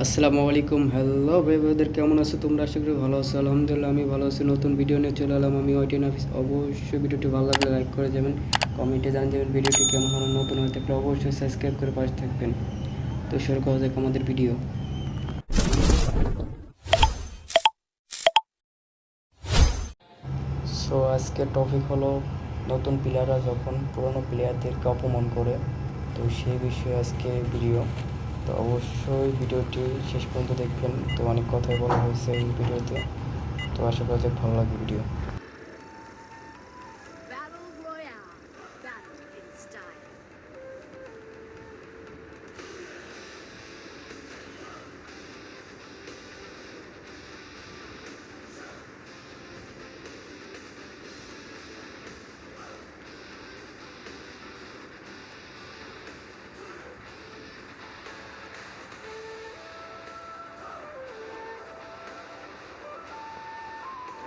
আসসালামু আলাইকুম। হ্যালো ভাই ব্রাদার, কেমন আছো তোমরা? আশা করি ভালো আছো। আলহামদুলিল্লাহ আমি ভালো আছি। নতুন ভিডিও নিয়ে চলে এলাম আমি ওয়াইটিন অফিস। অবশ্যই ভিডিওটি ভালো লাগলে লাইক করে যাবেন, কমেন্টে জানিয়ে যাবেন ভিডিওটি কেমন হলো। নতুন হয়ে থাকলে অবশ্যই সাবস্ক্রাইব করে পাশে থাকবেন। তো শুরু করা যাক আমাদের ভিডিও। সো আজকের টপিক হলো নতুন প্লেয়াররা যখন পুরনো প্লেয়ারদেরকে অপমান করে, তো সেই বিষয়ে আজকে ভিডিও। তো অবশ্যই ভিডিওটি শেষ পর্যন্ত দেখবেন। তো অনেক কথাই বলা হয়েছে এই ভিডিওতে, তো আশা করা যাক ভালো লাগবে video. Battle Royale. Battle in style.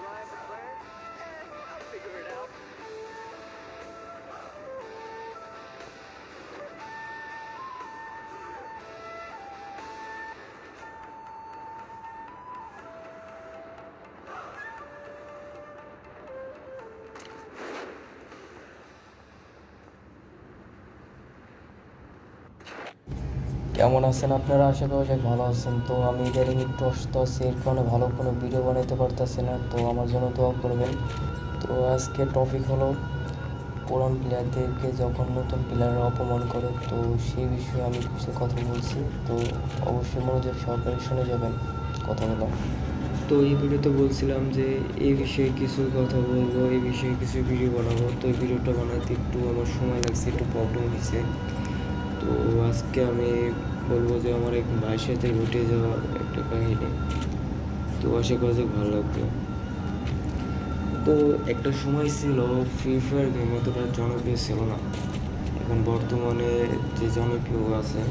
Rhyme and plan? I'll figure it out. কেমন আছেন আপনারা? আশা করা যায় ভালো আছেন। তো আমি ইদানিং একটু অসুস্থ আছি, এর কারণে ভালো কোনো ভিডিও বানাইতে পারতেছি না, তো আমার জন্য দোয়া করবেন। তো আজকে টপিক হলো পুরান প্লেয়ারদেরকে যখন নতুন প্লেয়াররা অপমান করে, তো সেই বিষয়ে আমি কিছু কথা বলছি। তো অবশ্যই মনোযোগ সহকারে শুনে যাবেন কথাগুলো। তো এই ভিডিওতে বলছিলাম যে এই বিষয়ে কিছু কথা বলবো, এই বিষয়ে কিছু ভিডিও বানাবো। তো এই ভিডিওটা বানাতে একটু আমার সময় লাগছে, একটু প্রবলেম হয়েছে। তো আজকে আমি বলবো যে আমার এক ভাইয়ের সাথে ঘটে যাওয়া একটা কাহিনী। তো আশা করা যাক ভালো লাগবে। তো একটা সময় ছিল ফ্রি ফায়ার গেম এতটা জনপ্রিয় ছিল না, এখন বর্তমানে যে জনপ্রিয় আছে।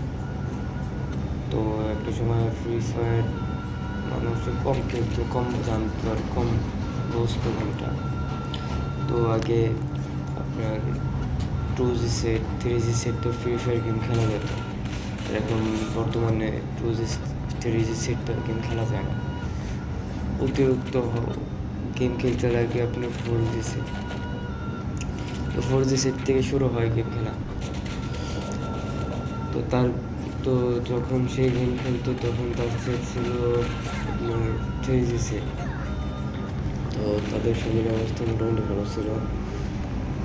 তো একটা সময় ফ্রি ফায়ার মানুষ কম খেলতো, কম জানতো আর কম বুঝতো গেমটা। তো আগে আপনার 2G সেট 3G সেট তো ফ্রি ফায়ার গেম খেলা যেত, আর এখন বর্তমানে 2G 3G সেট তো গেম খেলা যায় না। অতিরিক্ত গেম খেলতে লাগে আপনার 4G সেট। তো 4G সেট থেকে শুরু হয় গেম খেলা। তো তো যখন সে গেম খেলতো তখন তার সেট ছিল আপনার 3G সেট। তো তাদের শরীরের অবস্থা মোটামুটি ভালো ছিল।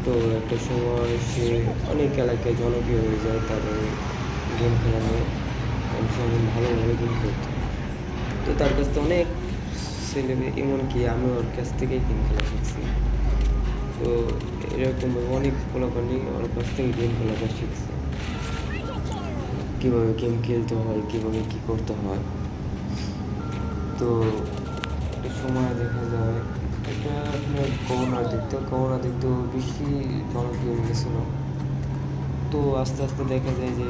তো একটা সময় সে অনেক এলাকায় জনপ্রিয় হয়ে যায় তার গেম খেলা নিয়ে, এবং সে অনেক ভালোভাবে গেম খেলতো। তো তার কাছ থেকে অনেক ছেলে মেয়ে, এমনকি আমি ওর কাছ থেকেই গেম খেলা শিখছি। তো এরকমভাবে অনেক পোলাপানি ওর কাছ থেকে গেম খেলাটা শিখছে, কীভাবে গেম খেলতে হয়, কীভাবে কী করতে হয়। তো একটা সময় দেখা যায় এটা আপনার করোনার দিক তো বেশি জনপ্রিয় হয়ে গেছিলো। তো আস্তে আস্তে দেখা যায় যে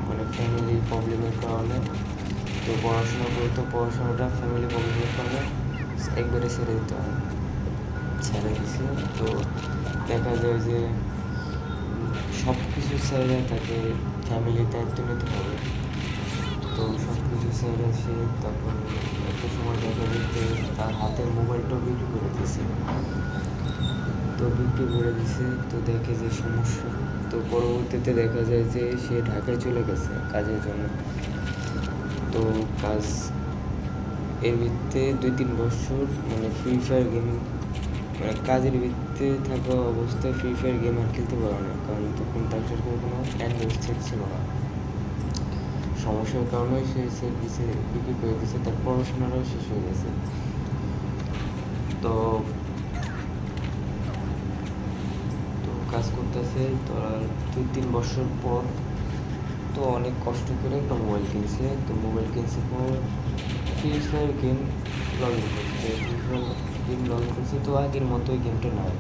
মানে ফ্যামিলি প্রবলেমের কারণে, তো পড়াশোনা করতো, পড়াশোনাটা ফ্যামিলি প্রবলেমের কারণে একবারে ছেড়ে দিছে। তো দেখা যায় যে সব কিছু ছেড়ে তাকে ফ্যামিলির দায়িত্ব নিতে হবে। তো সব কিছু ছেড়ে সে তখন একটা সময় দেখা যায় যে তার হাতের মোবাইলটাও বিক্রি করে দিছে। তো বিক্রি করে দিছে, তো দেখে যে সমস্যা। তো পরবর্তীতে দেখা যায় যে সে ঢাকায় চলে গেছে কাজের জন্য। তো কাজ এর ভিত্তিতে 2-3 বছর মানে ফ্রি ফায়ার গেম, মানে কাজের ভিত্তিতে থাকা অবস্থায় ফ্রি ফায়ার গেম আর খেলতে পারে না, কারণ তখন তার কাছে কোনো অ্যান্ড্রয়েড সেট ছিল না। সমস্যার কারণে সে সেট বিক্রি করে দিয়েছে, তার পড়াশোনাটাও শেষ হয়ে গেছে। তো তো কাজ করতেছে, তো আর 2-3 বছর পর তো অনেক কষ্ট করে একটা মোবাইল কিনছে। তো মোবাইল কিনছে পর Free Fire game log in করছে, Free Fire game log in করছে। তো আগের মতোই গেমটা নয়।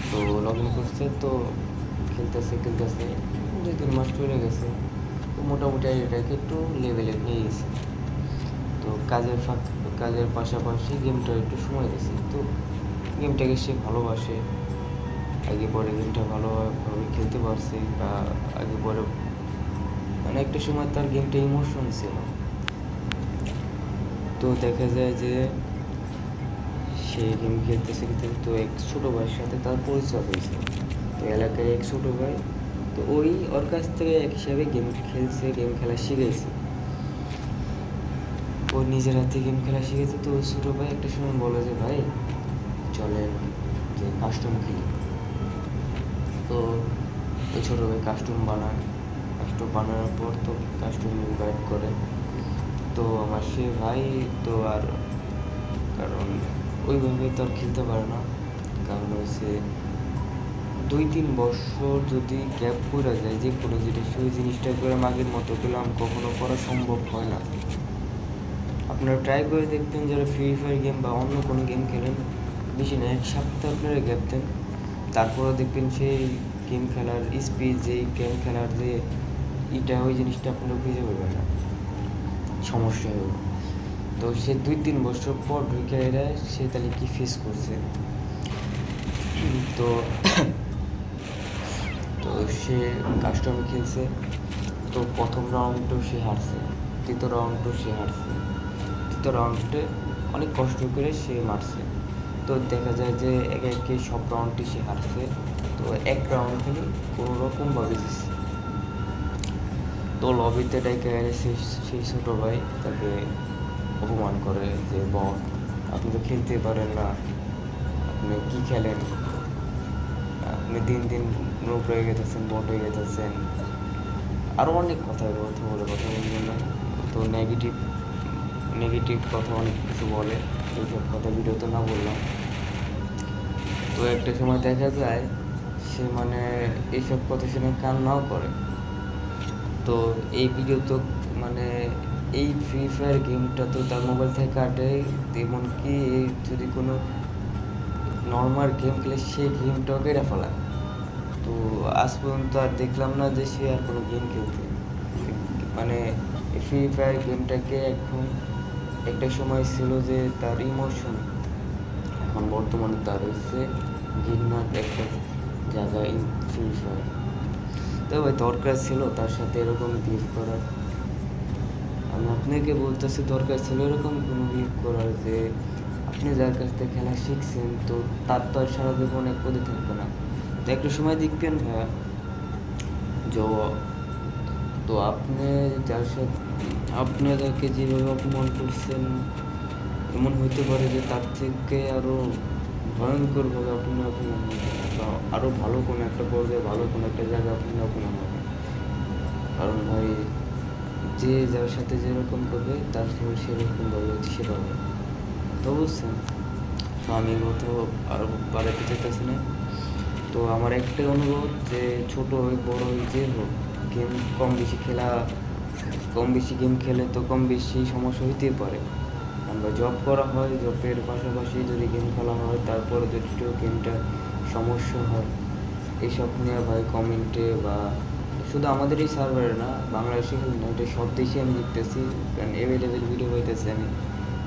তো লগ ইন করছে, তো খেলতেছে 2-3 মাস চলে গেছে। তো মোটামুটি এটাকে একটু লেভেলে নিয়ে গেছে। তো কাজের পাশাপাশি গেমটা একটু সময় দিয়েছে। তো গেমটাকে সে ভালোবাসে, আগে পরে গেমটা ভালোভাবে খেলতে পারছে, বা আগে পরে মানে একটা সময় তার গেমটা ইমোশন ছিল। তো দেখা যায় যে সে গেম খেলতেছে খেলতেছে তো এক ছোটো ভাইয়ের সাথে তার পরিচয় হয়েছে। তো এলাকায় এক ছোটো ভাই, তো ওর কাছ থেকে এক হিসাবে গেম খেলছে, গেম খেলা শিখেছে। ও নিজের হাতে গেম খেলা শিখেছে। তো ওই ছোটো ভাই একটা সময় বলে যে ভাই চলেন যে কাস্টম খেলি। তো ওই ছোটো ভাই কাস্টম বানায়, কাস্টম বানানোর পর তো কাস্টম ইনভাইট করে। তো আমার সে ভাই তো আর কারণ ওইভাবে তো আর খেলতে পারে না, কারণ হচ্ছে 2-3 বছর যদি গ্যাপ পড়ে যায় যে কোনো জিনিস, ওই জিনিসটা করে আগের মতো পেলাম কখনো করা সম্ভব হয় না। আপনারা ট্রাই করে দেখবেন যারা ফ্রি ফায়ার গেম বা অন্য কোনো গেম খেলেন, বেশি না 1 সপ্তাহ আপনারা গ্যাপ দেন, তারপরে দেখবেন সেই গেম খেলার স্পিড, যেই গেম খেলার যে ওই জিনিসটা আপনারা খুঁজে পাবেন না, সমস্যা হবে। তো সে 2-3 বছর পর ঢুকে এরা সে তাহলে কি ফেস করছে। তো তো সে কাস্টমে খেলছে। তো প্রথম রাউন্ডটাও সে হারছে, তৃতীয় রাউন্ডটাও সে হারছে, তৃতীয় রাউন্ডে অনেক কষ্ট করে সে মারছে। তো দেখা যায় যে একে একে সব রাউন্ডটি সে হারছে। তো এক রাউন্ড খালি কোনো রকমভাবে জিতছে। তো লবিতে ডেকে সেই ছোটো ভাই তাকে অপমান করে যে বট, আপনি তো খেলতে পারেন না, আপনি কী খেলেন, আপনি দিন দিন নোব হয়ে গেতেছেন, বট হয়ে গেতেছেন, আরও অনেক কথা বলবেন না। তো নেগেটিভ কথা অনেক কিছু বলে, এইসব কথা ভিডিওতে না বললাম। তো একটা সময় দেখা যায় সে মানে এইসব কথা শুনে কান্নাও করে। তো এই ভিডিও তো মানে এই ফ্রি ফায়ার গেমটা তো তার মোবাইল থেকে কাটে, এমনকি যদি কোনো নর্মাল গেম খেলে সেই গেমটাও কেটে ফেলায়। তো আজ পর্যন্ত আর দেখলাম না যে সে আর কোনো গেম খেলতে, মানে ফ্রি ফায়ার গেমটাকে এখন একটা সময় ছিল যে তার ইমোশন, এখন বর্তমানে তার হচ্ছে ঘৃণার একটা জায়গায় ফ্রি ফায়ার। তো ভাই দরকার ছিল তার সাথে এরকম বিহেভ করার, আমি আপনাকে বলতেছি দরকার ছিল এরকম কোনো বিহেভ করার, যে আপনি যার কাছ থেকে খেলা শিখছেন তো তার তো আর সারা জীবন এক পদে থাকবে না। তো একটা সময় দেখবেন ভাইয়া যে তো আপনি যার সাথে আপনি তাকে যেভাবে অপমান করছেন, এমন হইতে পারে যে তার থেকে আরও ভয়ঙ্করভাবে আপনি অপমান হবেন, বা আরও ভালো কোনো একটা পর্যায়ে ভালো কোনো একটা জায়গায় আপনি অপমান হবেন। কারণ ভাই যে যার সাথে যেরকম করবে তার সঙ্গে সেরকমভাবে সে পাবে। তো বুঝছেন, তো আমি কোথাও আরও বাড়াতে চাইতেছি না। তো আমার একটাই অনুরোধ যে ছোটো হোক বড়ো হোক যে হোক, গেম কম বেশি গেম খেলে তো কম বেশি সমস্যা হইতেই পারে। আমরা জব করা হয়, জবের পাশাপাশি যদি গেম খেলা হয়, তারপরে যদি গেমটা সমস্যা হয়, এইসব নিয়ে ভাই কমেন্টে বা শুধু আমাদের এই সার্ভারে না, বাংলাদেশে খেলি না, এটা সব দেশে আমি দেখতেছি, কারণ অ্যাভেলেবেল ভিডিও হইতেছে আমি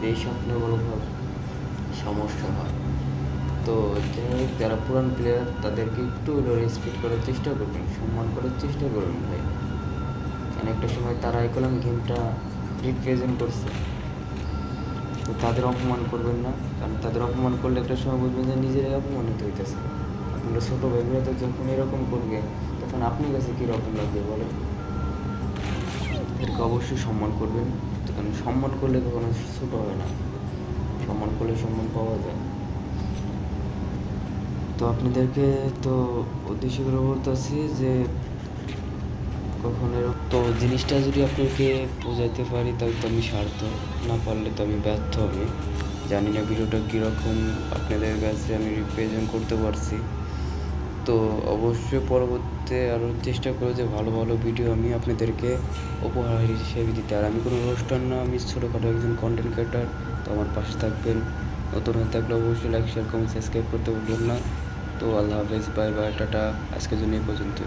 এইসব নিয়ে বড়োভাবে সমস্যা হয়। তো যারা পুরান প্লেয়ার তাদেরকে একটু রেসপেক্ট করার চেষ্টা করবেন, সম্মান করার চেষ্টা করবেন ভাই, কারণ একটা সময় তারা এগুলো গেমটা রিপ্রেজেন্ট করছে। তো তাদের অপমান করবেন না, কারণ তাদের অপমান করলে একটা সময় বুঝবেন যে নিজেরাই অপমানিত হইতেছে। আপনারা ছোটো ভাইগুলো তো যখন এরকম করবে তখন আপনার কাছে কীরকম লাগবে বলেন। এদেরকে অবশ্যই সম্মান করবেন, কারণ সম্মান করলে কখনো ছোটো হয় না, সম্মান করলে সম্মান পাওয়া যায়। তো আপনাদেরকে তো উদ্দেশ্য করে বলতেছি যে কখনো তো জিনিসটা যদি আপনাকে বোঝাইতে পারি তাহলে তো আমি সার্থ, না পারলে তো আমি ব্যর্থ হবো। জানি না ভিডিওটা কীরকম আপনাদের কাছে আমি রিপ্রেজেন্ট করতে পারছি। তো অবশ্যই পরবর্তীতে আরও চেষ্টা করবো যে ভালো ভালো ভিডিও আমি আপনাদেরকে উপহার হিসেবে দিতে। আর আমি কোনো রোস্টার না, আমি ছোটোখাটো একজন কন্টেন্ট ক্রিয়েটার। তো আমার পাশে থাকবেন, নতুন হয়ে থাকলে অবশ্যই লাইক শেয়ার কমেন্ট সাবস্ক্রাইব করতে ভুলবেন না। তো আল্লাহ হাফেজ, বাই বাই, টাটা, আজকের জন্য এই পর্যন্ত।